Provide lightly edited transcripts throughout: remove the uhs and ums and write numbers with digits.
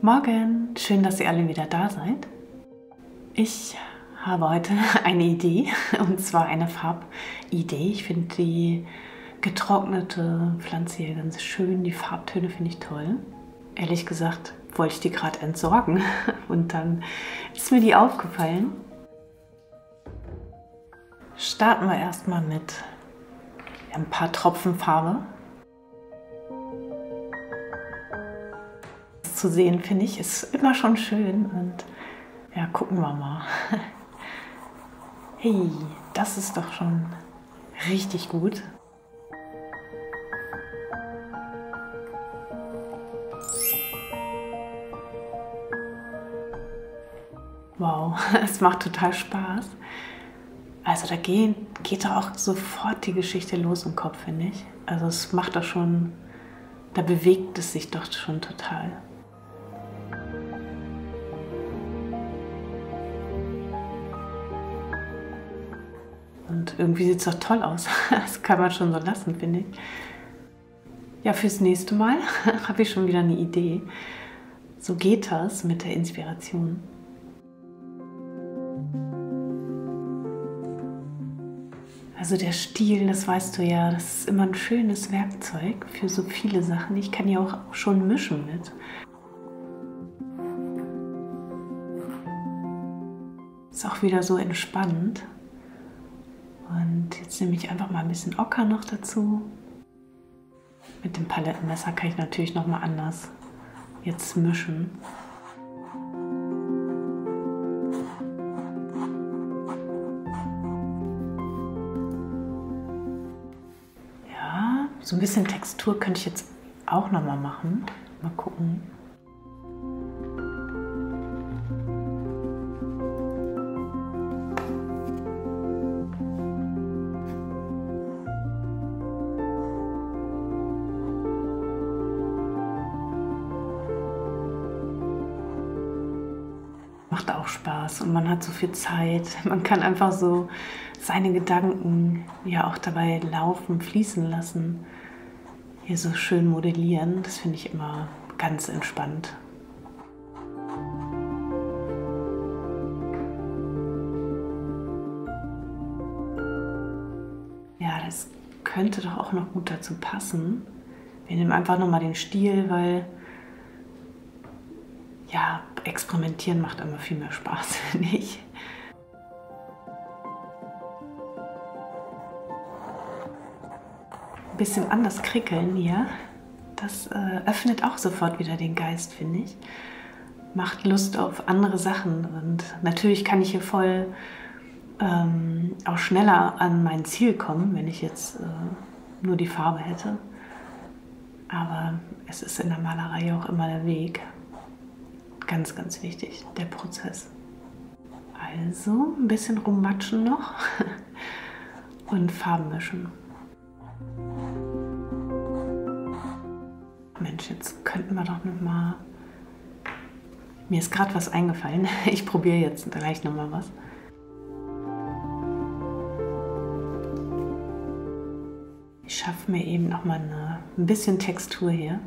Morgen, schön, dass ihr alle wieder da seid. Ich habe heute eine Idee, und zwar eine Farbidee. Ich finde die getrocknete Pflanze hier ganz schön, die Farbtöne finde ich toll. Ehrlich gesagt wollte ich die gerade entsorgen und dann ist mir die aufgefallen. Starten wir erstmal mit ein paar Tropfen Farbe. Das zu sehen, finde ich, ist immer schon schön und ja, gucken wir mal. Hey, das ist doch schon richtig gut. Wow, es macht total Spaß. Also da geht doch auch sofort die Geschichte los im Kopf, finde ich. Also es macht doch schon, da bewegt es sich doch schon total. Und irgendwie sieht es doch toll aus. Das kann man schon so lassen, finde ich. Ja, fürs nächste Mal habe ich schon wieder eine Idee. So geht das mit der Inspiration. Also der Stiel, das weißt du ja, das ist immer ein schönes Werkzeug für so viele Sachen. Ich kann ja auch schon mischen mit. Ist auch wieder so entspannt. Und jetzt nehme ich einfach mal ein bisschen Ocker noch dazu. Mit dem Palettenmesser kann ich natürlich noch mal anders jetzt mischen. Ja, so ein bisschen Textur könnte ich jetzt auch noch mal machen. Mal gucken. Macht auch Spaß und man hat so viel Zeit. Man kann einfach so seine Gedanken ja auch dabei laufen, fließen lassen. Hier so schön modellieren, das finde ich immer ganz entspannt. Ja, das könnte doch auch noch gut dazu passen. Wir nehmen einfach nochmal den Stiel, weil ja, experimentieren macht immer viel mehr Spaß, finde ich. Ein bisschen anders krickeln hier, das öffnet auch sofort wieder den Geist, finde ich. Macht Lust auf andere Sachen und natürlich kann ich hier voll auch schneller an mein Ziel kommen, wenn ich jetzt nur die Farbe hätte. Aber es ist in der Malerei auch immer der Weg. Ganz, ganz wichtig, der Prozess. Also ein bisschen rummatschen noch und Farben mischen. Mensch, jetzt könnten wir doch noch mal... Mir ist gerade was eingefallen. Ich probiere jetzt gleich noch mal was. Ich schaffe mir eben noch mal ein bisschen Textur hier.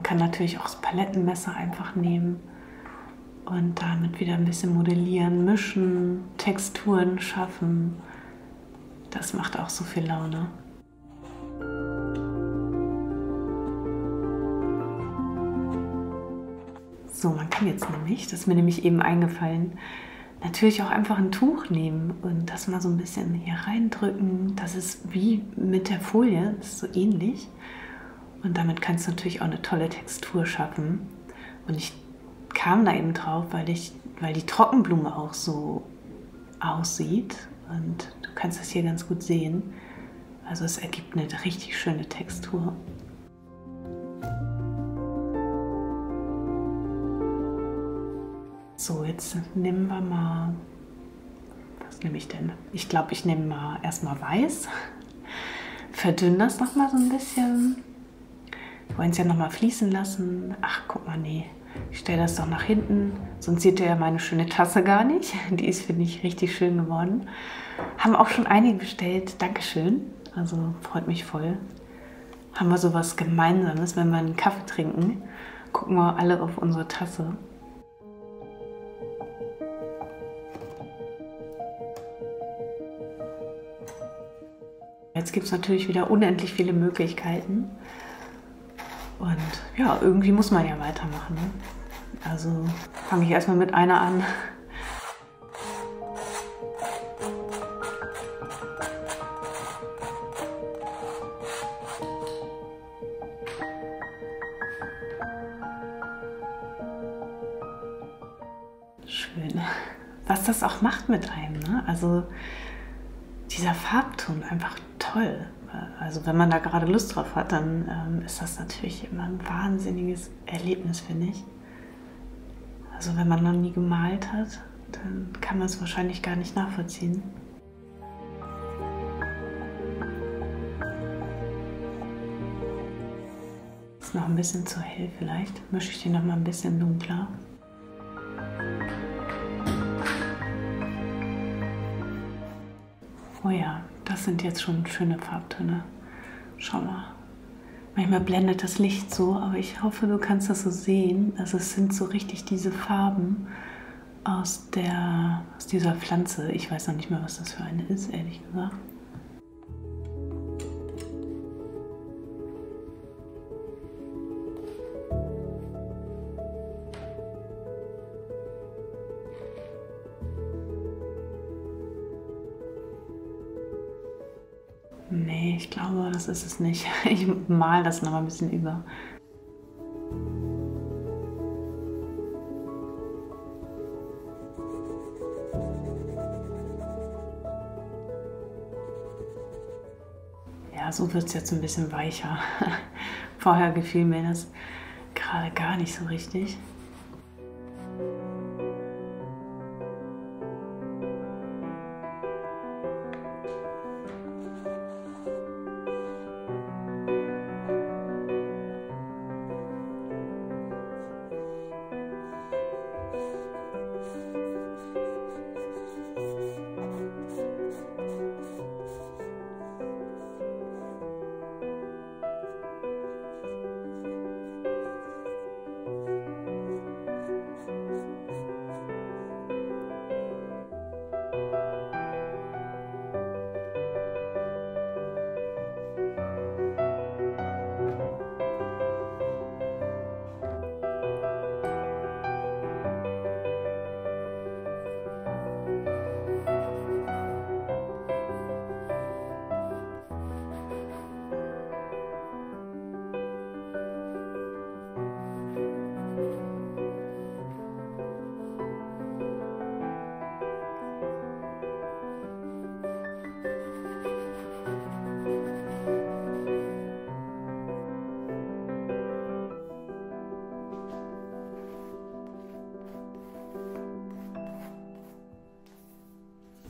Kann natürlich auch das Palettenmesser einfach nehmen und damit wieder ein bisschen modellieren, mischen, Texturen schaffen. Das macht auch so viel Laune. So, man kann jetzt nämlich, das ist mir nämlich eben eingefallen, natürlich auch einfach ein Tuch nehmen und das mal so ein bisschen hier reindrücken. Das ist wie mit der Folie, das ist so ähnlich. Und damit kannst du natürlich auch eine tolle Textur schaffen. Und ich kam da eben drauf, weil die Trockenblume auch so aussieht. Und du kannst das hier ganz gut sehen. Also es ergibt eine richtig schöne Textur. So, jetzt nehmen wir mal... Was nehme ich denn? Ich glaube, ich nehme mal erstmal Weiß. Verdünne das nochmal so ein bisschen. Wir wollen es ja nochmal fließen lassen. Ach, guck mal, nee. Ich stelle das doch nach hinten, sonst seht ihr ja meine schöne Tasse gar nicht. Die ist, finde ich, richtig schön geworden. Haben auch schon einige bestellt. Dankeschön. Also freut mich voll. haben wir sowas Gemeinsames, wenn wir einen Kaffee trinken, gucken wir alle auf unsere Tasse. Jetzt gibt es natürlich wieder unendlich viele Möglichkeiten. Und ja, irgendwie muss man ja weitermachen. Ne? Also fange ich erstmal mit einer an. Schön. Was das auch macht mit einem. Ne? Also dieser Farbton, einfach toll. Also wenn man da gerade Lust drauf hat, dann ist das natürlich immer ein wahnsinniges Erlebnis, finde ich. Also wenn man noch nie gemalt hat, dann kann man es wahrscheinlich gar nicht nachvollziehen. Ist noch ein bisschen zu hell vielleicht. Mische ich den noch mal ein bisschen dunkler. Oh ja, das sind jetzt schon schöne Farbtöne. Schau mal. Manchmal blendet das Licht so, aber ich hoffe, du kannst das so sehen. Also es sind so richtig diese Farben aus dieser Pflanze. Ich weiß noch nicht mal, was das für eine ist, ehrlich gesagt. Nee, ich glaube, das ist es nicht. Ich male das noch mal ein bisschen über. Ja, so wird es jetzt ein bisschen weicher. Vorher gefiel mir das gerade gar nicht so richtig.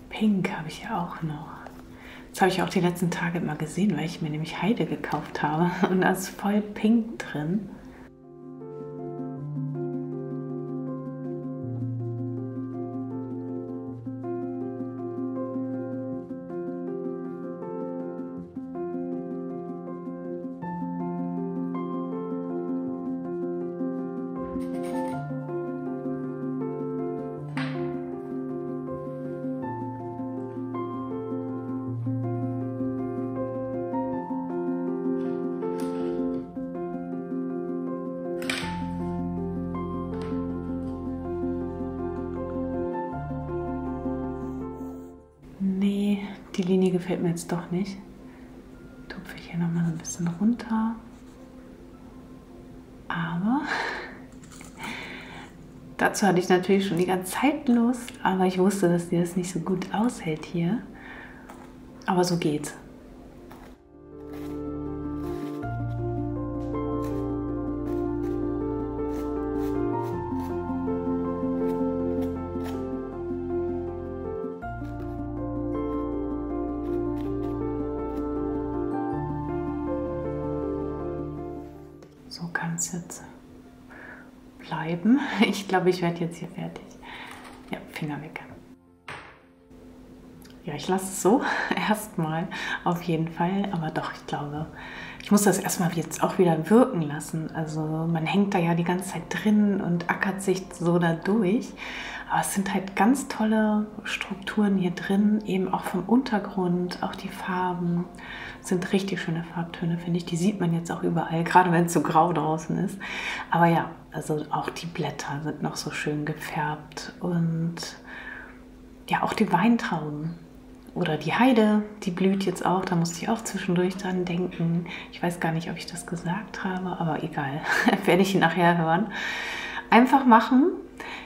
Pink habe ich ja auch noch. Das habe ich auch die letzten Tage immer gesehen, weil ich mir nämlich Heide gekauft habe. Und da ist voll Pink drin. Nee, die Linie gefällt mir jetzt doch nicht. Tupfe ich hier nochmal so ein bisschen runter. Aber dazu hatte ich natürlich schon die ganze Zeit Lust, aber ich wusste, dass die das nicht so gut aushält hier. Aber so geht's. So kann es jetzt bleiben. Ich glaube, ich werde jetzt hier fertig. Ja, Finger weg. ja, ich lasse es so erstmal auf jeden Fall. Aber doch, ich glaube, ich muss das erstmal jetzt auch wieder wirken lassen. Also man hängt da ja die ganze Zeit drin und ackert sich so da durch. Aber es sind halt ganz tolle Strukturen hier drin, eben auch vom Untergrund, auch die Farben. Es sind richtig schöne Farbtöne, finde ich. Die sieht man jetzt auch überall, gerade wenn es so grau draußen ist. Aber ja, also auch die Blätter sind noch so schön gefärbt und ja, auch die Weintrauben. Oder die Heide, die blüht jetzt auch, da musste ich auch zwischendurch dran denken. Ich weiß gar nicht, ob ich das gesagt habe, aber egal, werde ich nachher hören. Einfach machen.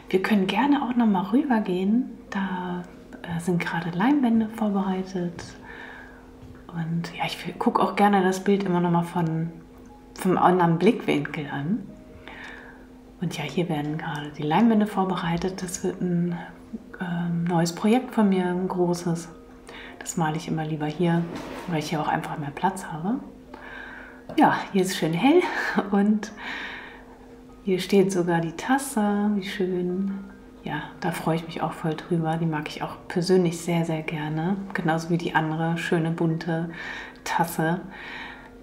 Wir können gerne auch noch mal rübergehen. Da sind gerade Leinwände vorbereitet. Und ja, ich gucke auch gerne das Bild immer noch mal vom anderen Blickwinkel an. Und ja, hier werden gerade die Leinwände vorbereitet. Das wird ein neues Projekt von mir, ein großes. Das male ich immer lieber hier, weil ich hier auch einfach mehr Platz habe. Ja, hier ist schön hell und hier steht sogar die Tasse, wie schön. Ja, da freue ich mich auch voll drüber. Die mag ich auch persönlich sehr, sehr gerne. Genauso wie die andere schöne bunte Tasse.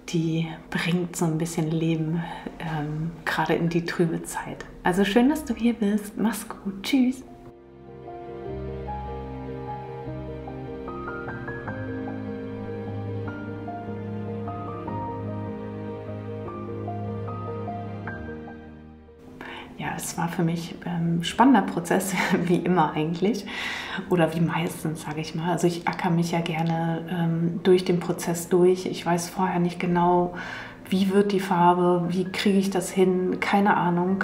Die bringt so ein bisschen Leben gerade in die trübe Zeit. Also schön, dass du hier bist. Mach's gut. Tschüss. Ja, es war für mich ein spannender Prozess, wie immer eigentlich, oder wie meistens, sage ich mal. Also ich acker mich ja gerne durch den Prozess durch. Ich weiß vorher nicht genau, wie wird die Farbe, wie kriege ich das hin, keine Ahnung.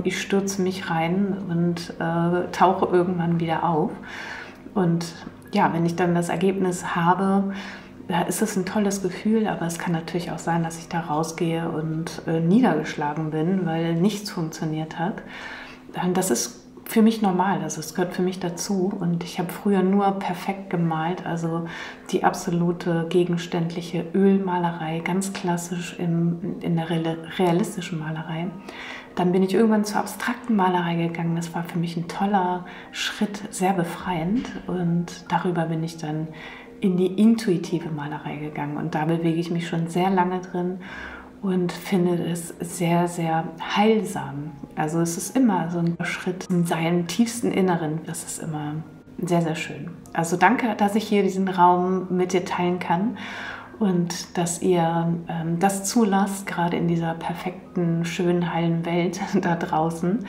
Ich stürze mich rein und tauche irgendwann wieder auf. Und ja, wenn ich dann das Ergebnis habe, da ist es ein tolles Gefühl, aber es kann natürlich auch sein, dass ich da rausgehe und niedergeschlagen bin, weil nichts funktioniert hat. Das ist für mich normal, also es gehört für mich dazu. Und ich habe früher nur perfekt gemalt, also die absolute gegenständliche Ölmalerei, ganz klassisch in der realistischen Malerei. Dann bin ich irgendwann zur abstrakten Malerei gegangen. Das war für mich ein toller Schritt, sehr befreiend. Und darüber bin ich dann in die intuitive Malerei gegangen. Und da bewege ich mich schon sehr lange drin und finde es sehr, sehr heilsam. Also es ist immer so ein Schritt in seinem tiefsten Inneren. Das ist immer sehr, sehr schön. Also danke, dass ich hier diesen Raum mit dir teilen kann und dass ihr das zulasst, gerade in dieser perfekten, schönen, heilen Welt da draußen,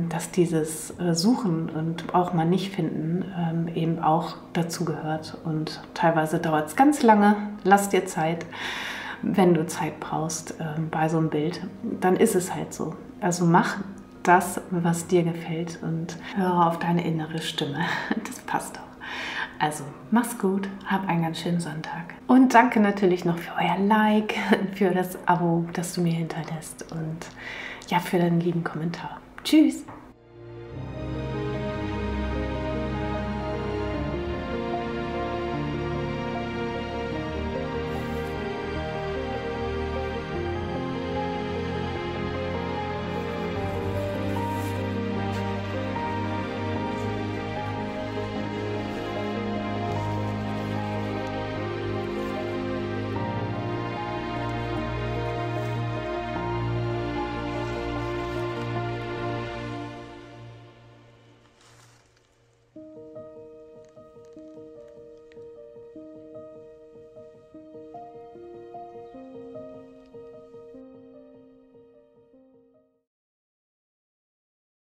dass dieses Suchen und auch mal nicht finden eben auch dazu gehört. Und teilweise dauert es ganz lange. Lass dir Zeit. Wenn du Zeit brauchst bei so einem Bild, dann ist es halt so. Also mach das, was dir gefällt und höre auf deine innere Stimme. Das passt doch. Also mach's gut, hab einen ganz schönen Sonntag. Und danke natürlich noch für euer Like, für das Abo, das du mir hinterlässt und ja, für deinen lieben Kommentar. Tschüss!